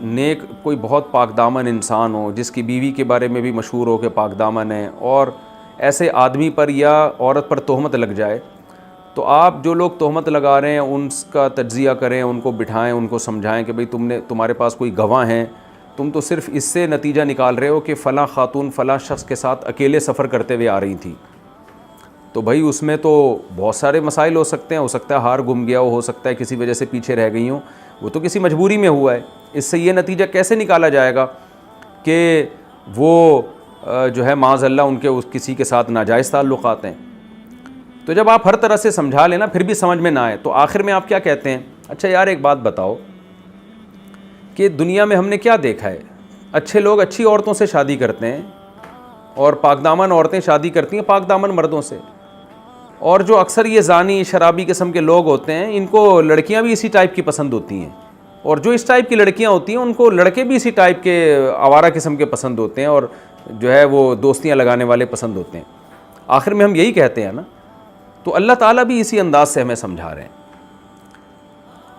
نیک کوئی بہت پاک دامن انسان ہو، جس کی بیوی کے بارے میں بھی مشہور ہو کہ پاک دامن ہے، اور ایسے آدمی پر یا عورت پر تہمت لگ جائے، تو آپ جو لوگ تہمت لگا رہے ہیں ان کا تجزیہ کریں، ان کو بٹھائیں، ان کو سمجھائیں کہ بھئی تمہارے پاس کوئی گواہ ہیں، تم تو صرف اس سے نتیجہ نکال رہے ہو کہ فلاں خاتون فلاں شخص کے ساتھ اکیلے سفر کرتے ہوئے آ رہی تھیں، تو بھائی اس میں تو بہت سارے مسائل ہو سکتے ہیں، ہو سکتا ہے ہار گم گیا ہو سکتا ہے کسی وجہ سے پیچھے رہ گئی ہوں، وہ تو کسی مجبوری میں ہوا ہے۔ اس سے یہ نتیجہ کیسے نکالا جائے گا کہ وہ جو ہے معاذ اللہ ان کے کسی کے ساتھ ناجائز تعلقات ہیں؟ تو جب آپ ہر طرح سے سمجھا لینا پھر بھی سمجھ میں نہ آئے تو آخر میں آپ کیا کہتے ہیں؟ اچھا یار ایک بات بتاؤ کہ دنیا میں ہم نے کیا دیکھا ہے، اچھے لوگ اچھی عورتوں سے شادی کرتے ہیں اور پاک دامن عورتیں شادی کرتی ہیں پاک دامن مردوں سے، اور جو اکثر یہ زانی شرابی قسم کے لوگ ہوتے ہیں ان کو لڑکیاں بھی اسی ٹائپ کی پسند ہوتی ہیں، اور جو اس ٹائپ کی لڑکیاں ہوتی ہیں ان کو لڑکے بھی اسی ٹائپ کے آوارہ قسم کے پسند ہوتے ہیں، اور جو ہے وہ دوستیاں لگانے والے پسند ہوتے ہیں۔ آخر میں ہم یہی کہتے ہیں نا، تو اللہ تعالیٰ بھی اسی انداز سے ہمیں سمجھا رہے ہیں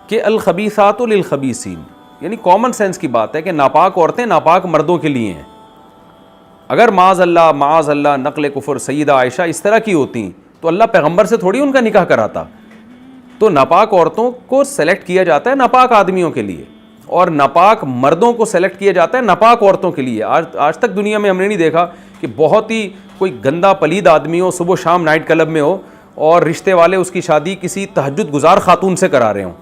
کہ الخبیثات للخبیثین، یعنی کامن سینس کی بات ہے کہ ناپاک عورتیں ناپاک مردوں کے لیے ہیں۔ اگر معاذ اللہ نقل کفر سیدہ عائشہ اس طرح کی ہوتی تو اللہ پیغمبر سے تھوڑی ان کا نکاح کراتا۔ تو ناپاک عورتوں کو سلیکٹ کیا جاتا ہے ناپاک آدمیوں کے لیے، اور ناپاک مردوں کو سلیکٹ کیا جاتا ہے ناپاک عورتوں کے لیے۔ آج تک دنیا میں ہم نے نہیں دیکھا کہ بہت ہی کوئی گندا پلید آدمی ہو، صبح شام نائٹ کلب میں ہو، اور رشتے والے اس کی شادی کسی تہجد گزار خاتون سے کرا رہے ہوں۔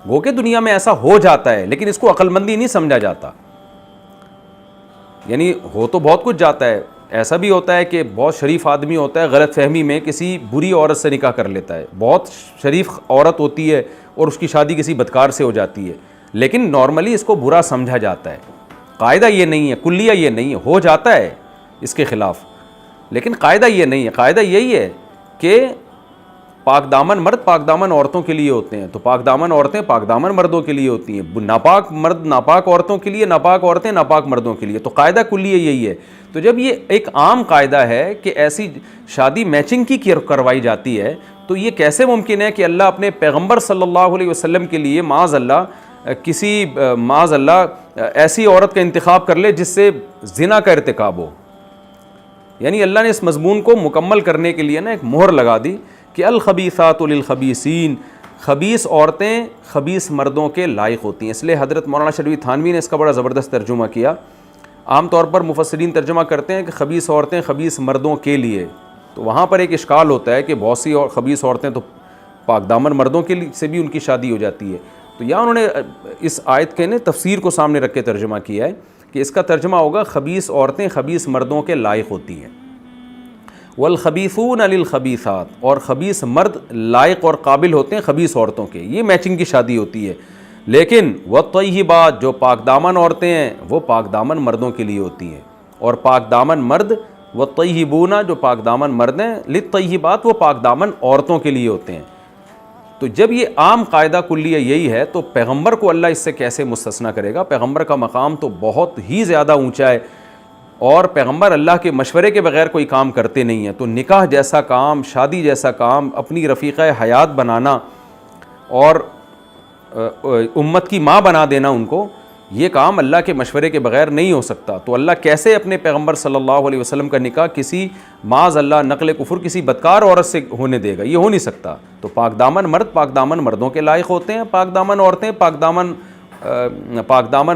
گو کہ دنیا میں ایسا ہو جاتا ہے، لیکن اس کو عقل مندی نہیں سمجھا جاتا۔ یعنی ہو تو بہت کچھ جاتا ہے، ایسا بھی ہوتا ہے کہ بہت شریف آدمی ہوتا ہے غلط فہمی میں کسی بری عورت سے نکاح کر لیتا ہے، بہت شریف عورت ہوتی ہے اور اس کی شادی کسی بدکار سے ہو جاتی ہے، لیکن نارملی اس کو برا سمجھا جاتا ہے۔ قاعدہ یہ نہیں ہے، کلیہ یہ نہیں ہے، ہو جاتا ہے اس کے خلاف، لیکن قاعدہ یہ نہیں ہے۔ قاعدہ یہی ہے کہ پاک دامن مرد پاک دامن عورتوں کے لیے ہوتے ہیں، تو پاک دامن عورتیں پاک دامن مردوں کے لیے ہوتی ہیں، ناپاک مرد ناپاک عورتوں کے لیے، ناپاک عورتیں ناپاک مردوں کے لیے، تو قاعدہ کلیہ یہی ہے۔ تو جب یہ ایک عام قاعدہ ہے کہ ایسی شادی میچنگ کی کروائی جاتی ہے، تو یہ کیسے ممکن ہے کہ اللہ اپنے پیغمبر صلی اللہ علیہ وسلم کے لیے معاذ اللہ ایسی عورت کا انتخاب کر لے جس سے زنا کا ارتکاب ہو؟ یعنی اللہ نے اس مضمون کو مکمل کرنے کے لیے نا ایک مہر لگا دی کہ الخبیثات للخبیثین، خبیث عورتیں خبیث مردوں کے لائق ہوتی ہیں۔ اس لیے حضرت مولانا شرفی تھانوی نے اس کا بڑا زبردست ترجمہ کیا۔ عام طور پر مفسرین ترجمہ کرتے ہیں کہ خبیث عورتیں خبیث مردوں کے لیے، تو وہاں پر ایک اشکال ہوتا ہے کہ بہت سی خبیث عورتیں تو پاک دامن مردوں کے لیے سے بھی ان کی شادی ہو جاتی ہے۔ تو یہاں انہوں نے اس آیت کے تفسیر کو سامنے رکھ کے ترجمہ کیا ہے کہ اس کا ترجمہ ہوگا خبیث عورتیں خبیث مردوں کے لائق ہوتی ہیں، والخبیثون للخبیثات، اور خبیث مرد لائق اور قابل ہوتے ہیں خبیث عورتوں کے، یہ میچنگ کی شادی ہوتی ہے۔ لیکن والطیبات، جو پاک دامن عورتیں ہیں وہ پاک دامن مردوں کے لیے ہوتی ہیں، اور پاک دامن مرد والطیبون، جو پاک دامن مرد ہیں، للطیبات، وہ پاک دامن عورتوں کے لیے ہوتے ہیں۔ تو جب یہ عام قاعدہ کلیہ یہی ہے تو پیغمبر کو اللہ اس سے کیسے مستثنیٰ کرے گا؟ پیغمبر کا مقام تو بہت ہی زیادہ اونچا ہے، اور پیغمبر اللہ کے مشورے کے بغیر کوئی کام کرتے نہیں ہیں۔ تو نکاح جیسا کام، شادی جیسا کام، اپنی رفیقہ حیات بنانا اور امت کی ماں بنا دینا ان کو، یہ کام اللہ کے مشورے کے بغیر نہیں ہو سکتا۔ تو اللہ کیسے اپنے پیغمبر صلی اللہ علیہ وسلم کا نکاح کسی معاذ اللہ نقل کفر کسی بدکار عورت سے ہونے دے گا؟ یہ ہو نہیں سکتا۔ تو پاک دامن مرد پاک دامن مردوں کے لائق ہوتے ہیں، پاک دامن عورتیں پاک دامن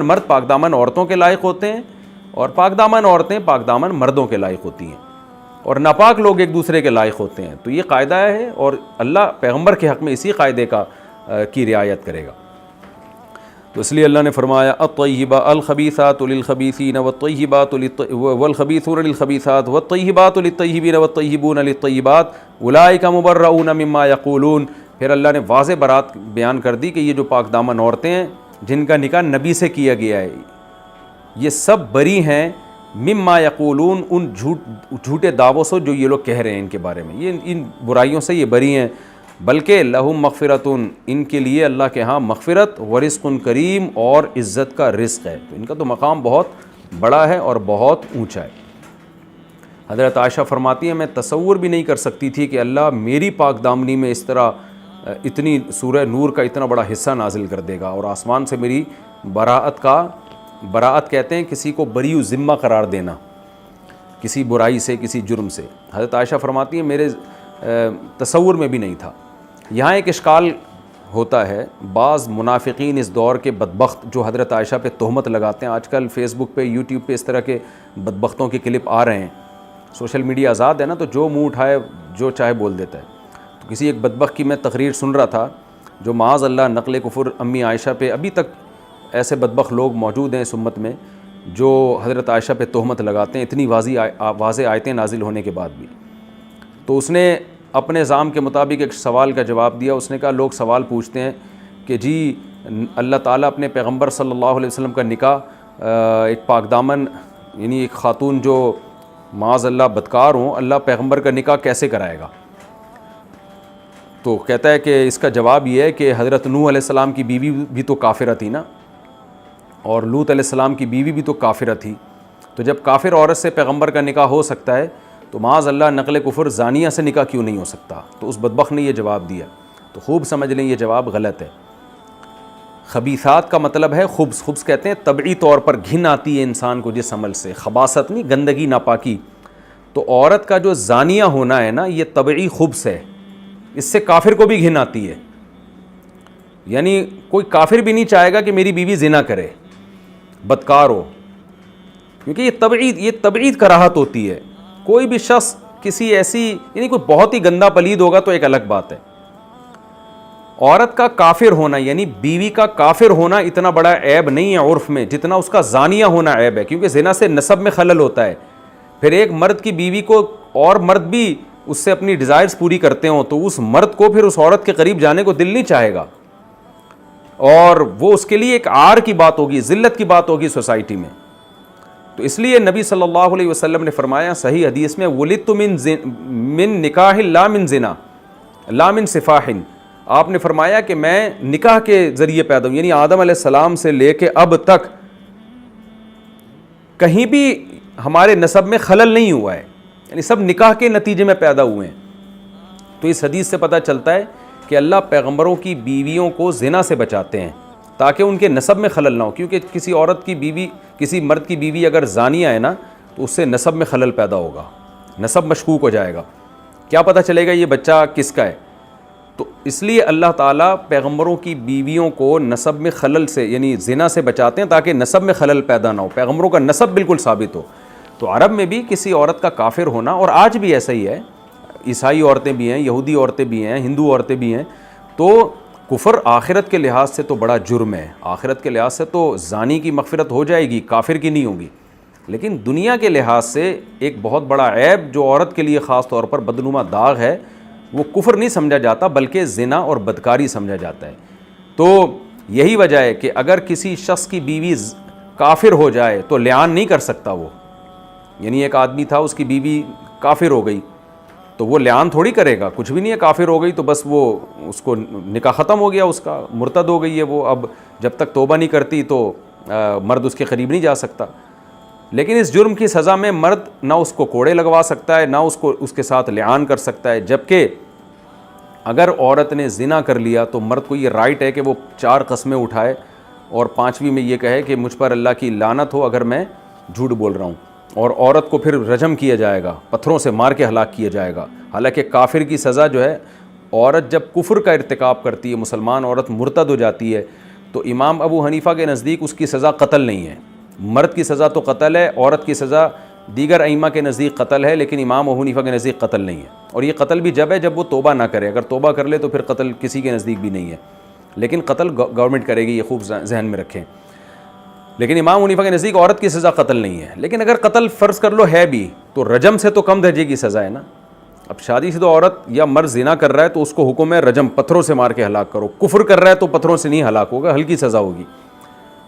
مرد پاک دامن عورتوں کے لائق ہوتے ہیں، اور پاک دامن عورتیں پاک دامن مردوں کے لائق ہوتی ہیں، اور ناپاک لوگ ایک دوسرے کے لائق ہوتے ہیں۔ تو یہ قاعدہ ہے، اور اللہ پیغمبر کے حق میں اسی قاعدے کی رعایت کرے گا۔ تو اس لیے اللہ نے فرمایا الخبیثات للخبیثین والخبیثون للخبیثات والطیبات للطیبین والطیبون للطیبات اولئک مبرؤون مما یقولون۔ پھر اللہ نے واضح برات بیان کر دی کہ یہ جو پاک دامن عورتیں ہیں جن کا نکاح نبی سے کیا گیا ہے، یہ سب بری ہیں مما یقولون، ان جھوٹے دعووں سے جو یہ لوگ کہہ رہے ہیں ان کے بارے میں، یہ ان برائیوں سے یہ بری ہیں۔ بلکہ لہم مغفرتن، ان کے لیے اللہ کے ہاں مغفرت، ورزق کریم، اور عزت کا رزق ہے۔ تو ان کا تو مقام بہت بڑا ہے اور بہت اونچا ہے۔ حضرت عائشہ فرماتی ہیں میں تصور بھی نہیں کر سکتی تھی کہ اللہ میری پاک دامنی میں اس طرح اتنی سورہ نور کا اتنا بڑا حصہ نازل کر دے گا، اور آسمان سے میری براعت کہتے ہیں کسی کو بری و ذمہ قرار دینا کسی برائی سے, کسی جرم سے. حضرت عائشہ فرماتی ہیں میرے تصور میں بھی نہیں تھا. یہاں ایک اشکال ہوتا ہے, بعض منافقین اس دور کے بدبخت جو حضرت عائشہ پہ تہمت لگاتے ہیں, آج کل فیس بک پہ, یوٹیوب پہ اس طرح کے بدبختوں کے کلپ آ رہے ہیں. سوشل میڈیا آزاد ہے نا, تو جو منہ اٹھائے جو چاہے بول دیتا ہے. تو کسی ایک بدبخت کی میں تقریر سن رہا تھا جو معاذ اللہ نقل کفر امی عائشہ پہ, ابھی تک ایسے بدبخت لوگ موجود ہیں اس امت میں جو حضرت عائشہ پہ تہمت لگاتے ہیں اتنی واضح آیتیں نازل ہونے کے بعد بھی. تو اس نے اپنے نظام کے مطابق ایک سوال کا جواب دیا. اس نے کہا لوگ سوال پوچھتے ہیں کہ جی اللہ تعالیٰ اپنے پیغمبر صلی اللہ علیہ وسلم کا نکاح ایک پاک دامن یعنی ایک خاتون جو معاذ اللہ بدکار ہوں, اللہ پیغمبر کا نکاح کیسے کرائے گا؟ تو کہتا ہے کہ اس کا جواب یہ ہے کہ حضرت نوح علیہ السلام کی بیوی بھی تو کافرہ تھی نا, اور لوط علیہ السلام کی بیوی بھی تو کافرہ تھی. تو جب کافر عورت سے پیغمبر کا نکاح ہو سکتا ہے تو معاذ اللہ نقل کفر زانیہ سے نکاح کیوں نہیں ہو سکتا؟ تو اس بدبخت نے یہ جواب دیا. تو خوب سمجھ لیں یہ جواب غلط ہے. خبیثات کا مطلب ہے خبث. خبث کہتے ہیں طبعی طور پر گھن آتی ہے انسان کو جس عمل سے, خباثت نہیں, گندگی ناپاکی. تو عورت کا جو زانیہ ہونا ہے نا یہ طبعی خبث ہے, اس سے کافر کو بھی گھن آتی ہے. یعنی کوئی کافر بھی نہیں چاہے گا کہ میری بیوی زنا کرے, بدکار ہو, کیونکہ یہ طبعی کراہت ہوتی ہے. کوئی بھی شخص کسی ایسی یعنی کوئی بہت ہی گندا پلید ہوگا تو ایک الگ بات ہے. عورت کا کافر ہونا یعنی بیوی کا کافر ہونا اتنا بڑا عیب نہیں ہے عرف میں جتنا اس کا زانیہ ہونا عیب ہے, کیونکہ زنا سے نسب میں خلل ہوتا ہے. پھر ایک مرد کی بیوی کو اور مرد بھی اس سے اپنی ڈیزائرز پوری کرتے ہوں تو اس مرد کو پھر اس عورت کے قریب جانے کو دل نہیں چاہے گا, اور وہ اس کے لیے ایک عار کی بات ہوگی, ذلت کی بات ہوگی سوسائٹی میں. تو اس لیے نبی صلی اللہ علیہ وسلم نے فرمایا صحیح حدیث میں ولدت من نکاح لا من زنا لا من سفاح. آپ نے فرمایا کہ میں نکاح کے ذریعے پیدا ہوں, یعنی آدم علیہ السلام سے لے کے اب تک کہیں بھی ہمارے نسب میں خلل نہیں ہوا ہے, یعنی سب نکاح کے نتیجے میں پیدا ہوئے ہیں. تو اس حدیث سے پتہ چلتا ہے کہ اللہ پیغمبروں کی بیویوں کو زنا سے بچاتے ہیں تاکہ ان کے نسب میں خلل نہ ہو, کیونکہ کسی عورت کی بیوی, کسی مرد کی بیوی اگر زانیہ ہے نا تو اس سے نسب میں خلل پیدا ہوگا, نسب مشکوک ہو جائے گا, کیا پتہ چلے گا یہ بچہ کس کا ہے. تو اس لیے اللہ تعالیٰ پیغمبروں کی بیویوں کو نسب میں خلل سے یعنی زنا سے بچاتے ہیں تاکہ نسب میں خلل پیدا نہ ہو, پیغمبروں کا نسب بالکل ثابت ہو. تو عرب میں بھی کسی عورت کا کافر ہونا, اور آج بھی ایسا ہی ہے, عیسائی عورتیں بھی ہیں, یہودی عورتیں بھی ہیں, ہندو عورتیں بھی ہیں, تو کفر آخرت کے لحاظ سے تو بڑا جرم ہے. آخرت کے لحاظ سے تو زانی کی مغفرت ہو جائے گی, کافر کی نہیں ہوگی, لیکن دنیا کے لحاظ سے ایک بہت بڑا عیب جو عورت کے لیے خاص طور پر بدنما داغ ہے وہ کفر نہیں سمجھا جاتا بلکہ زنا اور بدکاری سمجھا جاتا ہے. تو یہی وجہ ہے کہ اگر کسی شخص کی بیوی کافر ہو جائے تو لعان نہیں کر سکتا وہ, یعنی ایک آدمی تھا اس کی بیوی کافر ہو گئی تو وہ لعان تھوڑی کرے گا, کچھ بھی نہیں ہے, کافر ہو گئی تو بس وہ اس کو نکاح ختم ہو گیا, اس کا مرتد ہو گئی ہے وہ, اب جب تک توبہ نہیں کرتی تو مرد اس کے قریب نہیں جا سکتا. لیکن اس جرم کی سزا میں مرد نہ اس کو کوڑے لگوا سکتا ہے نہ اس کے ساتھ لعان کر سکتا ہے, جبکہ اگر عورت نے زنا کر لیا تو مرد کو یہ رائٹ ہے کہ وہ 4 قسمیں اٹھائے اور 5ویں میں یہ کہے کہ مجھ پر اللہ کی لعنت ہو اگر میں جھوٹ بول رہا ہوں, اور عورت کو پھر رجم کیا جائے گا, پتھروں سے مار کے ہلاک کیا جائے گا. حالانکہ کافر کی سزا جو ہے, عورت جب کفر کا ارتکاب کرتی ہے, مسلمان عورت مرتد ہو جاتی ہے, تو امام ابو حنیفہ کے نزدیک اس کی سزا قتل نہیں ہے. مرد کی سزا تو قتل ہے, عورت کی سزا دیگر ائمہ کے نزدیک قتل ہے, لیکن امام ابو حنیفہ کے نزدیک قتل نہیں ہے. اور یہ قتل بھی جب ہے جب وہ توبہ نہ کرے, اگر توبہ کر لے تو پھر قتل کسی کے نزدیک بھی نہیں ہے, لیکن قتل گورنمنٹ کرے گی, یہ خوب ذہن میں رکھیں. لیکن امام حنیفہ کے نزدیک عورت کی سزا قتل نہیں ہے. لیکن اگر قتل فرض کر لو ہے بھی تو رجم سے تو کم درجے کی سزا ہے نا. اب شادی شدہ عورت یا مرد زنا کر رہا ہے تو اس کو حکم ہے رجم, پتھروں سے مار کے ہلاک کرو. کفر کر رہا ہے تو پتھروں سے نہیں ہلاک ہوگا, ہلکی سزا ہوگی.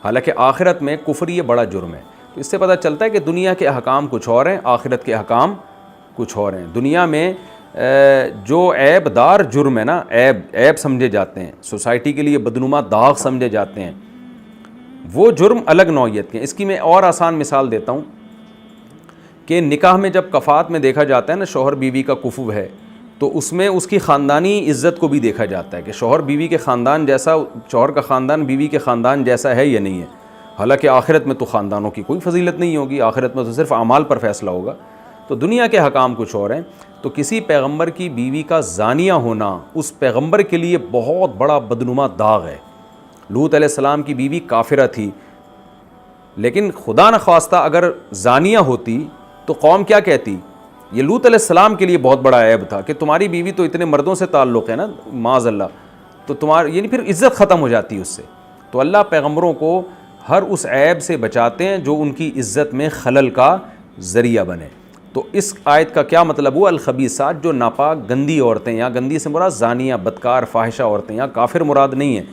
حالانکہ آخرت میں کفر یہ بڑا جرم ہے. تو اس سے پتہ چلتا ہے کہ دنیا کے احکام کچھ اور ہیں, آخرت کے احکام کچھ اور ہیں. دنیا میں جو عیب دار جرم ہے نا, عیب سمجھے جاتے ہیں, سوسائٹی کے لیے بدنما داغ سمجھے جاتے ہیں, وہ جرم الگ نوعیت کے ہیں. اس کی میں اور آسان مثال دیتا ہوں کہ نکاح میں جب کفات میں دیکھا جاتا ہے نا شوہر بیوی کا کفو ہے, تو اس میں اس کی خاندانی عزت کو بھی دیکھا جاتا ہے کہ شوہر بیوی کے خاندان جیسا، شوہر کا خاندان بیوی کے خاندان جیسا ہے یا نہیں ہے. حالانکہ آخرت میں تو خاندانوں کی کوئی فضیلت نہیں ہوگی، آخرت میں تو صرف اعمال پر فیصلہ ہوگا. تو دنیا کے حکام کچھ اور ہیں. تو کسی پیغمبر کی بیوی کا زانیہ ہونا اس پیغمبر کے لیے بہت بڑا بدنما داغ ہے. لوط علیہ السلام کی بیوی کافرہ تھی، لیکن خدا نخواستہ اگر زانیہ ہوتی تو قوم کیا کہتی؟ یہ لوط علیہ السلام کے لیے بہت بڑا عیب تھا کہ تمہاری بیوی تو اتنے مردوں سے تعلق ہے نا، معاذ اللہ، تو تمہاری یعنی پھر عزت ختم ہو جاتی اس سے. تو اللہ پیغمبروں کو ہر اس عیب سے بچاتے ہیں جو ان کی عزت میں خلل کا ذریعہ بنے. تو اس آیت کا کیا مطلب ہوا؟ الخبیثات، جو ناپاک گندی عورتیں، یا گندی سے مراد زانیہ بدکار فاحشہ عورتیں، یا کافر مراد نہیں ہیں.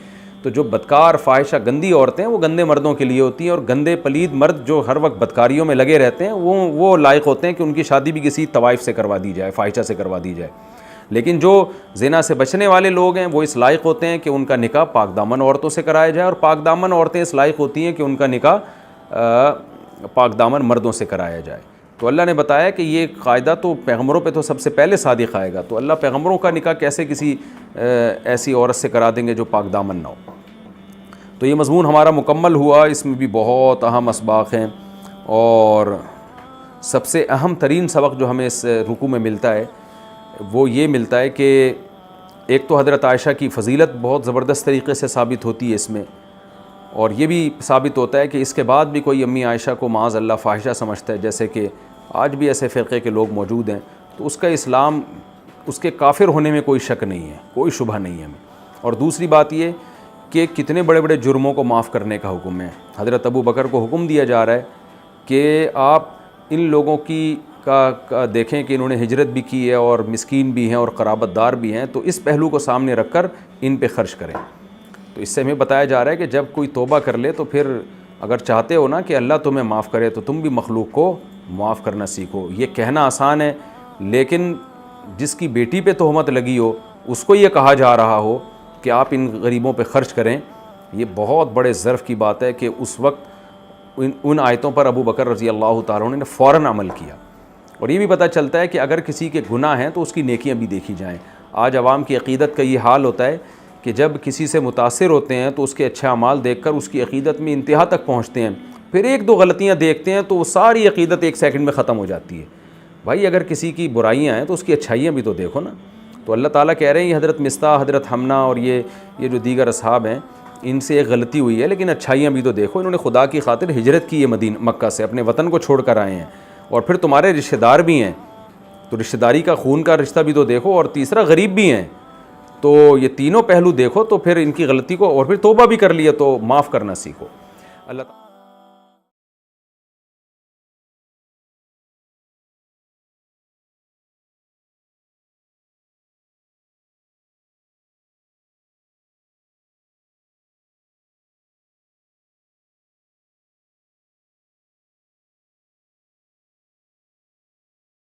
تو جو بدکار فاحشہ گندی عورتیں وہ گندے مردوں کے لیے ہوتی ہیں، اور گندے پلید مرد جو ہر وقت بدکاریوں میں لگے رہتے ہیں وہ لائق ہوتے ہیں کہ ان کی شادی بھی کسی طوائف سے کروا دی جائے، فاحشہ سے کروا دی جائے. لیکن جو زنا سے بچنے والے لوگ ہیں وہ اس لائق ہوتے ہیں کہ ان کا نکاح پاک دامن عورتوں سے کرایا جائے، اور پاک دامن عورتیں اس لائق ہوتی ہیں کہ ان کا نکاح پاک دامن مردوں سے کرایا جائے. تو اللہ نے بتایا کہ یہ قاعدہ تو پیغمبروں پہ تو سب سے پہلے صادق آئے گا، تو اللہ پیغمبروں کا نکاح کیسے کسی ایسی عورت سے کرا دیں گے جو پاک دامن نہ ہو. تو یہ مضمون ہمارا مکمل ہوا. اس میں بھی بہت اہم اسباق ہیں، اور سب سے اہم ترین سبق جو ہمیں اس رکوع میں ملتا ہے وہ یہ ملتا ہے کہ ایک تو حضرت عائشہ کی فضیلت بہت زبردست طریقے سے ثابت ہوتی ہے اس میں، اور یہ بھی ثابت ہوتا ہے کہ اس کے بعد بھی کوئی امی عائشہ کو معاذ اللہ فاحشہ سمجھتا ہے، جیسے کہ آج بھی ایسے فرقے کے لوگ موجود ہیں، تو اس کا اسلام، اس کے کافر ہونے میں کوئی شک نہیں ہے، کوئی شبہ نہیں ہے ہمیں. اور دوسری بات یہ کہ کتنے بڑے بڑے جرموں کو معاف کرنے کا حکم ہے. حضرت ابو بکر کو حکم دیا جا رہا ہے کہ آپ ان لوگوں کی کا دیکھیں کہ انہوں نے ہجرت بھی کی ہے اور مسکین بھی ہیں اور قرابت دار بھی ہیں، تو اس پہلو کو سامنے رکھ کر ان پہ خرچ کریں. تو اس سے ہمیں بتایا جا رہا ہے کہ جب کوئی توبہ کر لے تو پھر اگر چاہتے ہو نا کہ اللہ تمہیں معاف کرے تو تم بھی مخلوق کو معاف کرنا سیکھو. یہ کہنا آسان ہے، لیکن جس کی بیٹی پہ تہمت لگی ہو اس کو یہ کہا جا رہا ہو کہ آپ ان غریبوں پہ خرچ کریں، یہ بہت بڑے ظرف کی بات ہے کہ اس وقت ان آیتوں پر ابو بکر رضی اللہ تعالیٰ عنہ نے فوراً عمل کیا. اور یہ بھی پتہ چلتا ہے کہ اگر کسی کے گناہ ہیں تو اس کی نیکیاں بھی دیکھی جائیں. آج عوام کی عقیدت کا یہ حال ہوتا ہے کہ جب کسی سے متاثر ہوتے ہیں تو اس کے اچھے اعمال دیکھ کر اس کی عقیدت میں انتہا تک پہنچتے ہیں، پھر ایک دو غلطیاں دیکھتے ہیں تو وہ ساری عقیدت ایک سیکنڈ میں ختم ہو جاتی ہے. بھائی اگر کسی کی برائیاں ہیں تو اس کی اچھائیاں بھی تو دیکھو نا. تو اللہ تعالیٰ کہہ رہے ہیں یہ حضرت مصطح، حضرت حمنہ اور یہ جو دیگر اصحاب ہیں ان سے ایک غلطی ہوئی ہے، لیکن اچھائیاں بھی تو دیکھو. انہوں نے خدا کی خاطر ہجرت کی ہے مکہ سے، اپنے وطن کو چھوڑ کر آئے ہیں، اور پھر تمہارے رشتہ دار بھی ہیں تو رشتہ داری کا خون کا رشتہ بھی تو دیکھو، اور تیسرا غریب بھی ہیں. تو یہ تینوں پہلو دیکھو تو پھر ان کی غلطی کو، اور پھر توبہ بھی کر لیا تو معاف کرنا سیکھو. اللہ